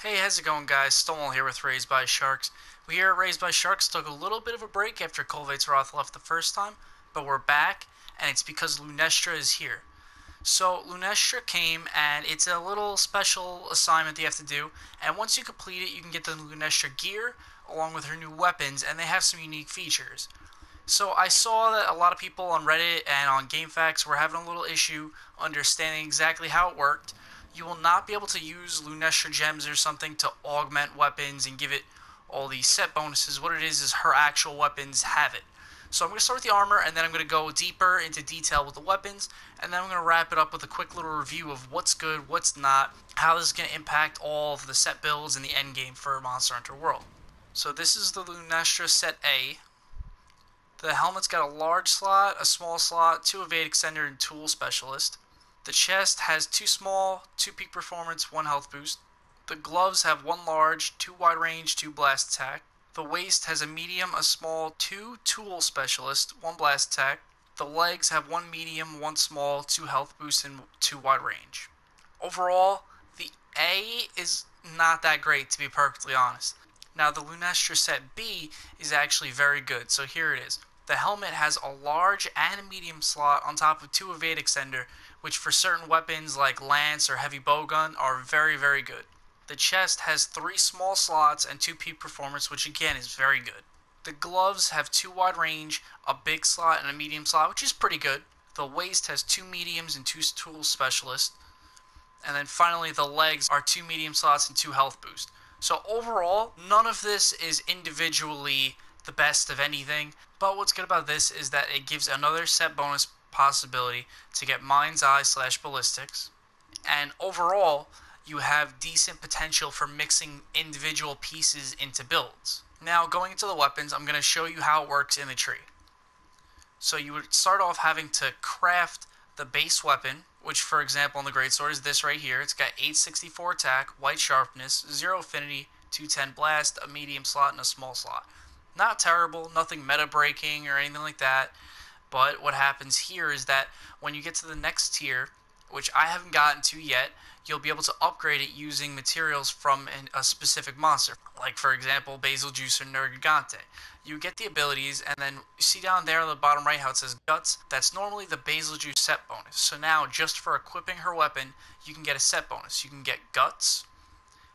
Hey, how's it going, guys? Stonewall here with Raised by Sharks. We here at Raised by Sharks took a little bit of a break after Colvate's Wrath left the first time, but we're back, and it's because Lunastra is here. So, Lunastra came, and it's a little special assignment that you have to do, and once you complete it, you can get the Lunastra gear, along with her new weapons, and they have some unique features. So I saw that a lot of people on Reddit and on GameFAQs were having a little issue understanding exactly how it worked. You will not be able to use Lunastra gems or something to augment weapons and give it all these set bonuses. What it is her actual weapons have it. So I'm going to start with the armor, and then I'm going to go deeper into detail with the weapons, and then I'm going to wrap it up with a quick little review of what's good, what's not, how this is going to impact all of the set builds in the end game for Monster Hunter World. So this is the Lunastra Set A. The helmet's got a large slot, a small slot, 2 evade extender, and tool specialist. The chest has 2 small, 2 peak performance, 1 health boost. The gloves have 1 large, 2 wide range, 2 blast attack. The waist has a medium, a small, 2 tool specialist, 1 blast attack. The legs have 1 medium, 1 small, 2 health boost, and 2 wide range. Overall, the A is not that great, to be perfectly honest. Now, the Lunastra Set B is actually very good, so here it is. The helmet has a large and a medium slot on top of 2 evade extender, which for certain weapons like lance or heavy bowgun are very, very good. The chest has 3 small slots and 2 peak performance, which again is very good. The gloves have 2 wide range, a big slot, and a medium slot, which is pretty good. The waist has 2 mediums and 2 tool specialists. And then finally, the legs are 2 medium slots and 2 health boost. So overall, none of this is individually the best of anything, but what's good about this is that it gives another set bonus possibility to get Mind's Eye / Ballistics, and overall, you have decent potential for mixing individual pieces into builds. Now, going into the weapons, I'm going to show you how it works in the tree. So you would start off having to craft the base weapon, which for example on the greatsword is this right here. It's got 864 attack, white sharpness, 0 affinity, 210 blast, a medium slot, and a small slot. Not terrible, nothing meta breaking or anything like that, but what happens here is that when you get to the next tier, which I haven't gotten to yet, you'll be able to upgrade it using materials from a specific monster, like for example Basil Juice or Nergigante. You get the abilities, and then you see down there on the bottom right how it says Guts. That's normally the Basil Juice set bonus. So now, just for equipping her weapon, you can get a set bonus. You can get Guts,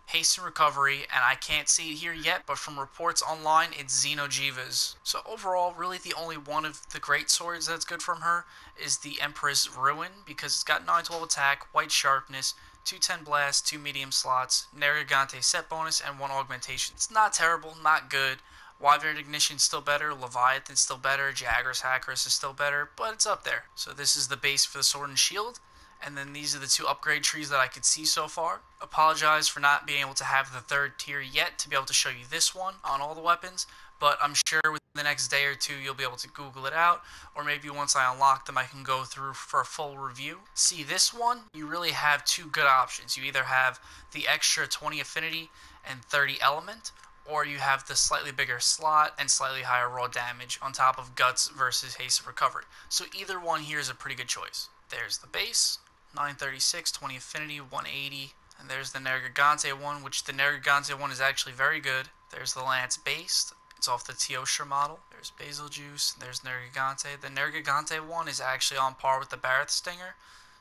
Haste and Recovery, and I can't see it here yet, but from reports online, it's Xeno'jiivas. So overall, really the only one of the great swords that's good from her is the Empress Ruin, because it's got 912 attack, white sharpness, 210 blast, 2 medium slots, Nergigante set bonus, and 1 augmentation. It's not terrible, not good. Wyvern Ignition's still better, Leviathan's still better, Jagras Hackers is still better, but it's up there. So this is the base for the sword and shield, and then these are the 2 upgrade trees that I could see so far. Apologize for not being able to have the 3rd tier yet to be able to show you this one on all the weapons, but I'm sure within the next day or 2 you'll be able to Google it out, or maybe once I unlock them I can go through for a full review. See, this one, you really have 2 good options. You either have the extra 20 affinity and 30 element, or you have the slightly bigger slot and slightly higher raw damage on top of Guts versus Haste and Recovery. So either one here is a pretty good choice. There's the base, 936, 20 affinity, 180, and there's the Nergigante one, which the Nergigante one is actually very good. There's the Lance based, it's off the Teostra model. There's Basil Juice, there's Nergigante. The Nergigante one is actually on par with the Barrett Stinger.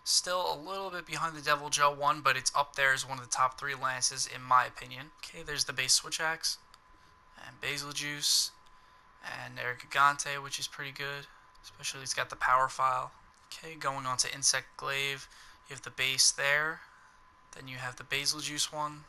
Still a little bit behind the deviljho one, but it's up there as one of the top 3 lances in my opinion. Okay, there's the base switch axe, and Basil Juice, and Nergigante, which is pretty good, especially it's got the power file. Okay, going on to Insect Glaive, you have the base there, then you have the Basil Juice one,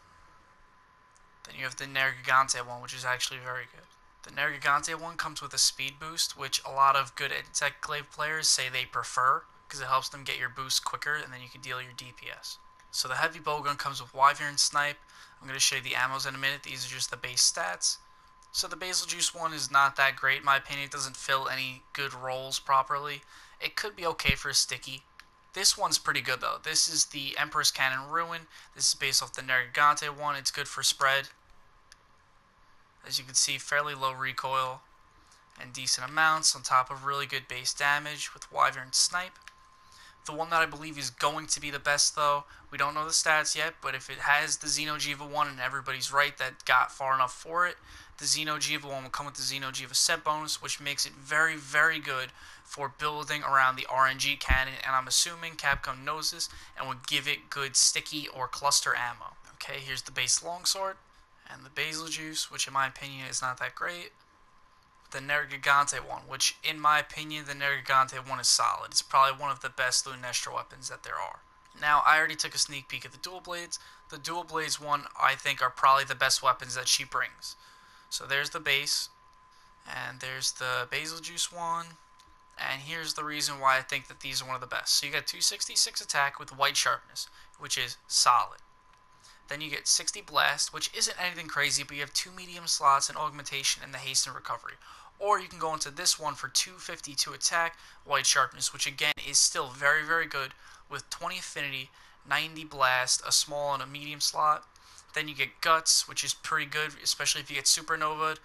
then you have the Nergigante one, which is actually very good. The Nergigante one comes with a speed boost, which a lot of good Insect Glaive players say they prefer, because it helps them get your boost quicker, and then you can deal your DPS. So the heavy bowgun comes with Wyvern Snipe. I'm going to show you the ammos in a minute. These are just the base stats. So the Basil Juice one is not that great in my opinion. It doesn't fill any good roles properly. It could be okay for a sticky. This one's pretty good though. This is the Empress Cannon Ruin. This is based off the Nergigante one. It's good for spread. As you can see, fairly low recoil and decent amounts on top of really good base damage with Wyvern Snipe. The one that I believe is going to be the best, though, we don't know the stats yet, but if it has the Xeno'jiiva 1 and everybody's right that got far enough for it, the Xeno'jiiva 1 will come with the Xeno'jiiva set bonus, which makes it very, very good for building around the RNG cannon, and I'm assuming Capcom knows this and would give it good sticky or cluster ammo. Okay, here's the base longsword, and the basil juice, which in my opinion is not that great. The Nergigante one, which in my opinion the Nergigante one is solid. It's probably one of the best Lunastra weapons that there are. Now, I already took a sneak peek at the dual blades. The dual blades one I think are probably the best weapons that she brings. So there's the base, and there's the basil juice one, and here's the reason why I think that these are one of the best. So you get 266 attack with white sharpness, which is solid. Then you get 60 blast, which isn't anything crazy, but you have 2 medium slots and augmentation and the haste and recovery. Or you can go into this one for 252 attack, white sharpness, which again is still very, very good with 20 affinity, 90 blast, a small and a medium slot. Then you get guts, which is pretty good, especially if you get supernova'd.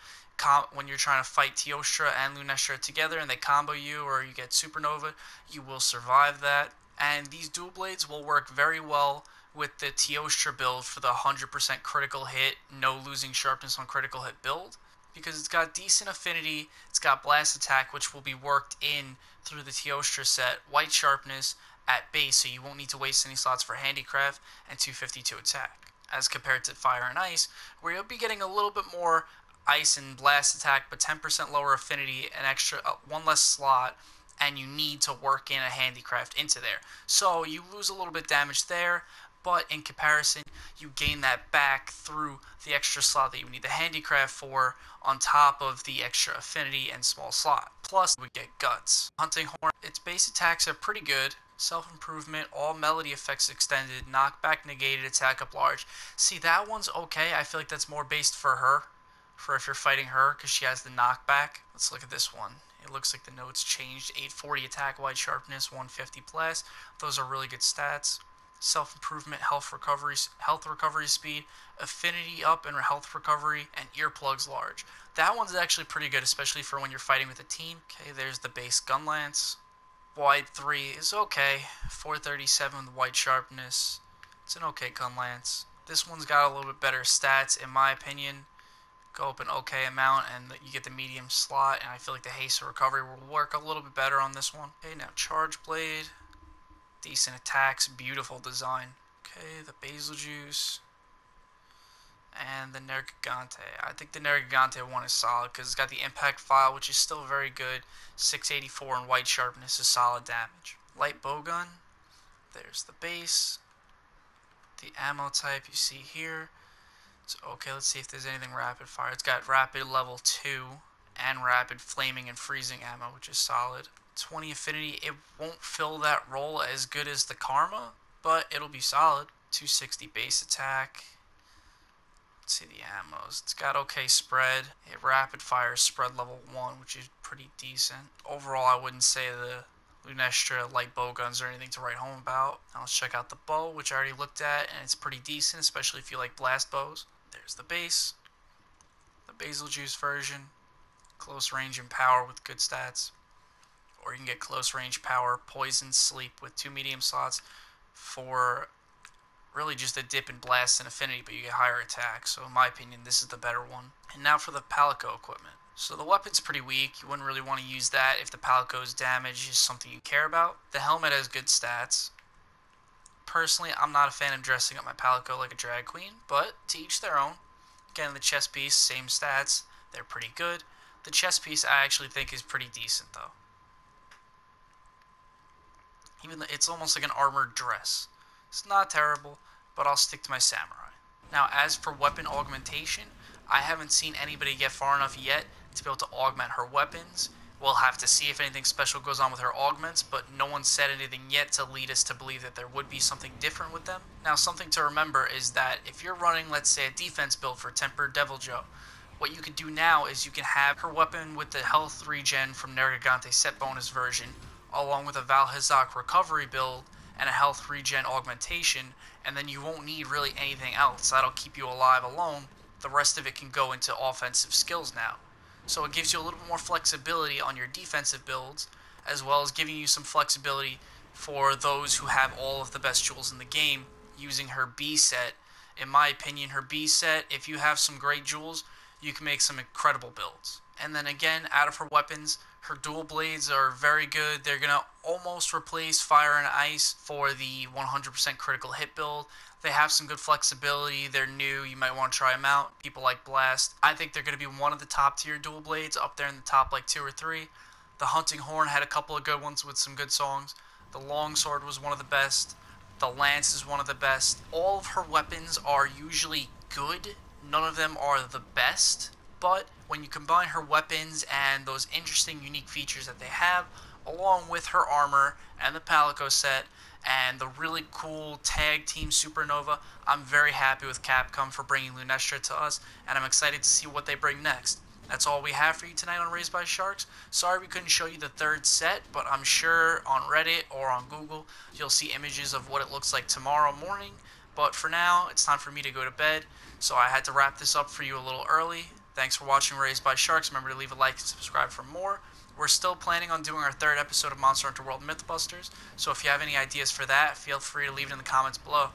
When you're trying to fight Teostra and Lunastra together and they combo you, or you get supernova, you will survive that. And these dual blades will work very well with the Teostra build for the 100% critical hit, no losing sharpness on critical hit build, because it's got decent affinity, it's got blast attack, which will be worked in through the Teostra set, white sharpness at base, so you won't need to waste any slots for handicraft, and 252 attack, as compared to fire and ice, where you'll be getting a little bit more ice and blast attack, but 10% lower affinity, an extra one less slot, and you need to work in a handicraft into there. So you lose a little bit damage there, but in comparison, you gain that back through the extra slot that you need the handicraft for, on top of the extra affinity and small slot. Plus, we get guts. Hunting horn, its base attacks are pretty good. Self-improvement, all melody effects extended, knockback negated, attack up large. See, that one's okay. I feel like that's more based for her, for if you're fighting her, because she has the knockback. Let's look at this one. It looks like the notes changed. 840 attack, white sharpness, 150 blast. Those are really good stats. Self-improvement, health recovery speed, affinity up and health recovery, and earplugs large. That one's actually pretty good, especially for when you're fighting with a team. Okay, there's the base gun lance. Wide 3 is okay. 437 with white sharpness. It's an okay gun lance. This one's got a little bit better stats, in my opinion. Go up an okay amount, and you get the medium slot, and I feel like the haste and recovery will work a little bit better on this one. Okay, now charge blade. Decent attacks, beautiful design. Okay, the basil juice. And the Nergigante. I think the Nergigante one is solid because it's got the impact file, which is still very good. 684 and white sharpness is solid damage. Light bowgun. There's the base. The ammo type you see here. So, okay, let's see if there's anything rapid fire. It's got rapid level 2 and rapid flaming and freezing ammo, which is solid. 20 affinity, it won't fill that role as good as the Karma, but it'll be solid. 260 base attack. Let's see the ammos. It's got okay spread. It rapid fire spread level 1, which is pretty decent. Overall, I wouldn't say the Lunastra light bow guns or anything to write home about. Now let's check out the bow, which I already looked at, and it's pretty decent, especially if you like blast bows. There's the base. The basil juice version. Close range and power with good stats. Or you can get close range power, poison, sleep with 2 medium slots for really just a dip in blast and affinity, but you get higher attack. So in my opinion, this is the better one. And now for the Palico equipment. So the weapon's pretty weak. You wouldn't really want to use that if the Palico's damage is something you care about. The helmet has good stats. Personally, I'm not a fan of dressing up my Palico like a drag queen, but to each their own. Again, the chest piece, same stats. They're pretty good. The chest piece I actually think is pretty decent though. Even though it's almost like an armored dress. It's not terrible, but I'll stick to my samurai. Now, as for weapon augmentation, I haven't seen anybody get far enough yet to be able to augment her weapons. We'll have to see if anything special goes on with her augments, but no one said anything yet to lead us to believe that there would be something different with them. Now, something to remember is that if you're running, let's say, a defense build for Tempered Deviljho, what you could do now is you can have her weapon with the health regen from Nergigante set bonus version, along with a Valhazak recovery build and a health regen augmentation, and then you won't need really anything else. That'll keep you alive alone. The rest of it can go into offensive skills now. So it gives you a little bit more flexibility on your defensive builds, as well as giving you some flexibility for those who have all of the best jewels in the game using her B set. In my opinion, her B set, if you have some great jewels, you can make some incredible builds. And then again, out of her weapons, her dual blades are very good. They're going to almost replace fire and ice for the 100% critical hit build. They have some good flexibility. They're new. You might want to try them out. People like Blast. I think they're going to be one of the top tier dual blades, up there in the top like 2 or 3. The Hunting Horn had a couple of good ones with some good songs. The Longsword was one of the best. The Lance is one of the best. All of her weapons are usually good. None of them are the best. But when you combine her weapons and those interesting, unique features that they have, along with her armor and the Palico set, and the really cool tag team Supernova, I'm very happy with Capcom for bringing Lunastra to us, and I'm excited to see what they bring next. That's all we have for you tonight on Raised by Sharks. Sorry we couldn't show you the third set, but I'm sure on Reddit or on Google you'll see images of what it looks like tomorrow morning. But for now, it's time for me to go to bed, so I had to wrap this up for you a little early. Thanks for watching Raised by Sharks. Remember to leave a like and subscribe for more. We're still planning on doing our third episode of Monster Hunter World Mythbusters, so if you have any ideas for that, feel free to leave it in the comments below.